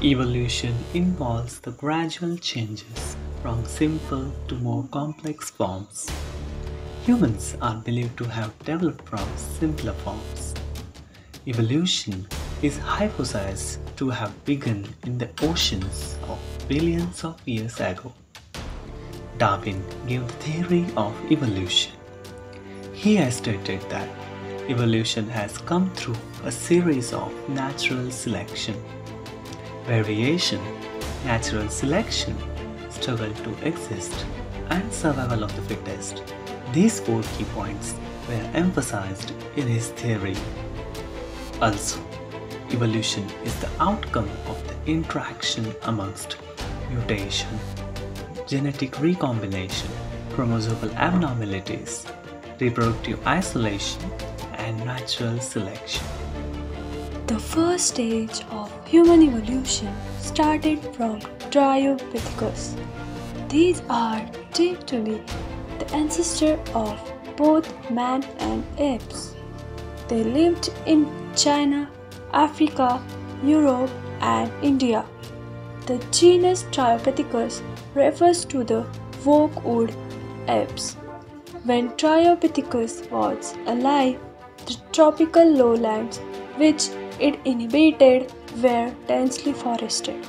Evolution involves the gradual changes from simple to more complex forms. Humans are believed to have developed from simpler forms. Evolution is hypothesized to have begun in the oceans of billions of years ago. Darwin gave the theory of evolution. He has stated that evolution has come through a series of natural selection, variation, natural selection, struggle to exist, and survival of the fittest. These four key points were emphasized in his theory. Also, evolution is the outcome of the interaction amongst mutation, genetic recombination, chromosomal abnormalities, reproductive isolation, and natural selection. The first stage of human evolution started from Dryopithecus. These are typically the ancestor of both man and apes. They lived in China, Africa, Europe, and India. The genus Dryopithecus refers to the oak-wood apes. When Dryopithecus was alive, the tropical lowlands which it inhabited were densely forested.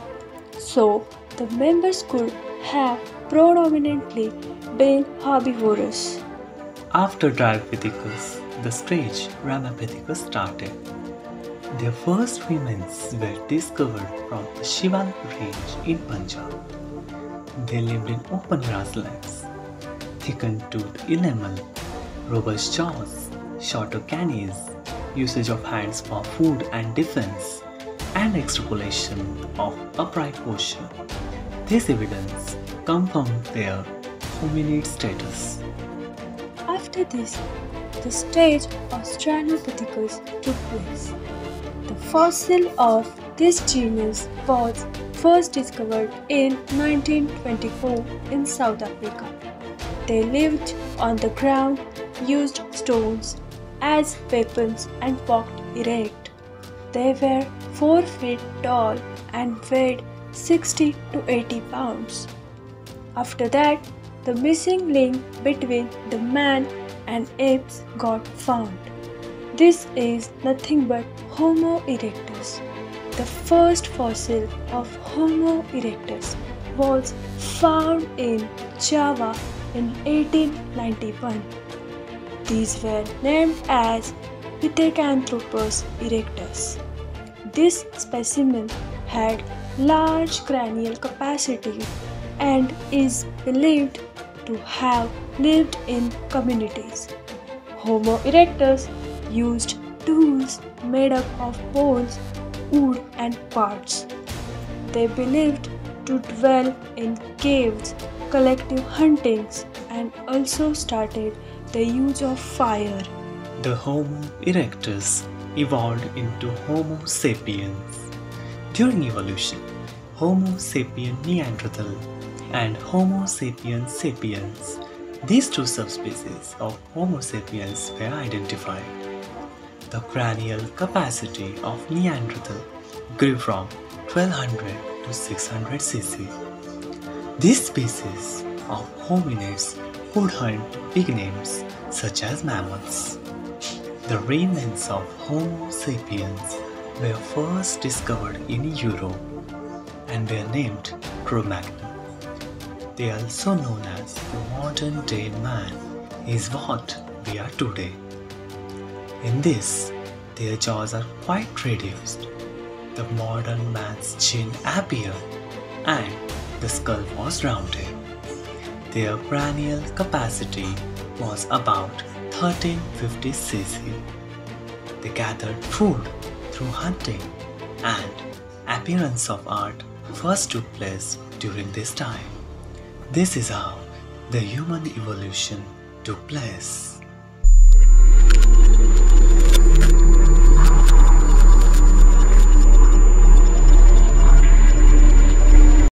So, the members could have predominantly been herbivorous. After Dryopithecus, the stage Ramapithecus started. Their first remains were discovered from the Shivan range in Punjab. They lived in open grasslands, thickened-toothed enamel, robust jaws, shorter canines, usage of hands for food and defense, and extrapolation of upright posture. This evidence confirmed their hominid status. After this, the stage Australopithecus took place. The fossil of this genus was first discovered in 1924 in South Africa. They lived on the ground, used stones as weapons, and walked erect. They were 4 feet tall and weighed 60 to 80 pounds. After that, the missing link between the man and apes got found. This is nothing but Homo erectus. The first fossil of Homo erectus was found in Java in 1891. These were named as Pithecanthropus erectus. This specimen had large cranial capacity and is believed to have lived in communities. Homo erectus used tools made up of bones, wood, and parts. They believed to dwell in caves, collective huntings, and also started the use of fire. The Homo erectus evolved into Homo sapiens. During evolution, Homo sapien neanderthal and Homo sapiens sapiens, these two subspecies of Homo sapiens were identified. The cranial capacity of Neanderthal grew from 1200 to 600 cc. This species of hominids could hunt big names such as mammoths. The remains of Homo sapiens were first discovered in Europe and were named Cro-Magnon. They are also known as the modern day man is what we are today. In this, their jaws are quite reduced. The modern man's chin appeared and the skull was rounded. Their cranial capacity was about 1350 cc. They gathered food through hunting, and appearance of art first took place during this time. This is how the human evolution took place.